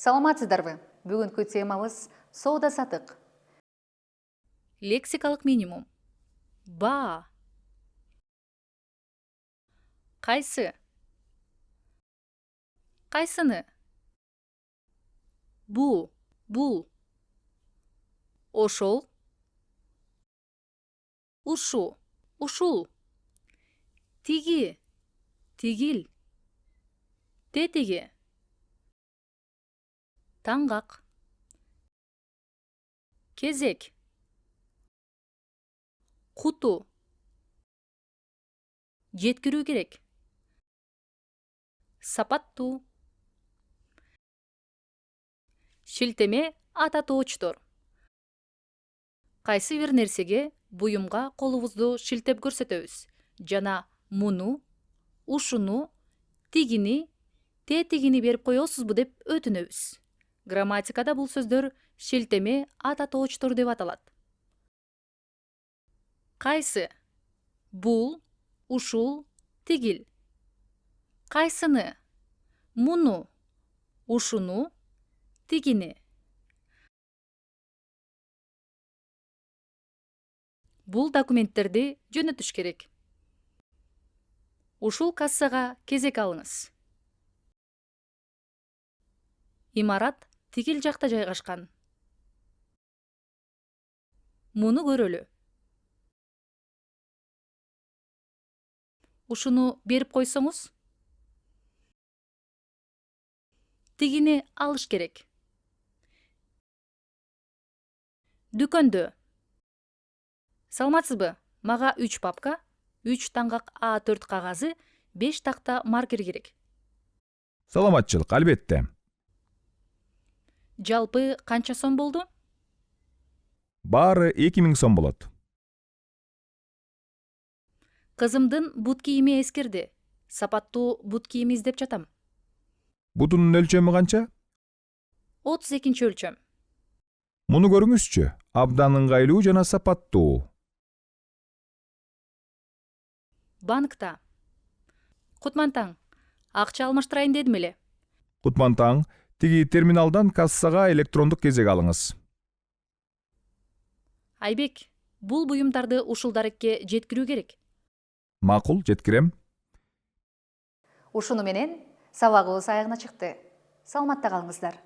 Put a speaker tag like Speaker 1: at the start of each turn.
Speaker 1: Саламатсыздарбы? Бүгүнкү темабыз соода сатык.
Speaker 2: Лексикалык минимум. Баа. Кайсы? Кайсыны? Бул. Ошол. Ушу. Ушул. Тиги. Тигил. Тетиги. Таңгак. Кезек. Куту. Жеткирүү керек. Сапаттуу. Шилтеме ата тоочтор. Кайсы бир нерсеге, буюмга колубузду шилтеп көрсөтөбүз жана муну, ушуну, тигини, тетигини берип коесузбу деп өтүнөбүз. Грамматикада бул сөздөр шилтеме ата тоочтор деп аталат. Кайсы? Бул, ушул, тигил. Кайсыны? Муну, ушуну, тигини. Бул документтерди жөнөтүш керек. Ушул кассага кезек алыңыз. Имарат тигил жакта жайгашкан. Муну көрөлү. Ушуну берип койсоңуз, тигини алыш керек. Дүкөндө. Саламатсызбы? Мага 3 папка, 3 таңгак А4 кагазы, 5 такта маркер керек.
Speaker 3: Саламатчылык, албетте.
Speaker 2: Жалпы канча сом болду?
Speaker 3: Баары 2000 сом болот.
Speaker 2: Кызымдын бут кийими эскирди. Сапаттуу бут кийими издеп жатам.
Speaker 3: Бутунун өлчөмү канча?
Speaker 2: 32 өлчөм.
Speaker 3: Муну көрүңүзчү. Абдан ыңгайлуу жана сапаттуу.
Speaker 2: Банкта. Кутмантаң, акча алмаштырайын дедим эле.
Speaker 3: Кутмантаң, тиги терминалдан кассага электрондук кезек алыңыз.
Speaker 2: Айбек, бул буюмдарды ушул дарекке жеткирүү керек.
Speaker 3: Макул, жеткирем.
Speaker 1: Ушуну менен сабагыбыз аягына чыкты. Саламатта калыңыздар.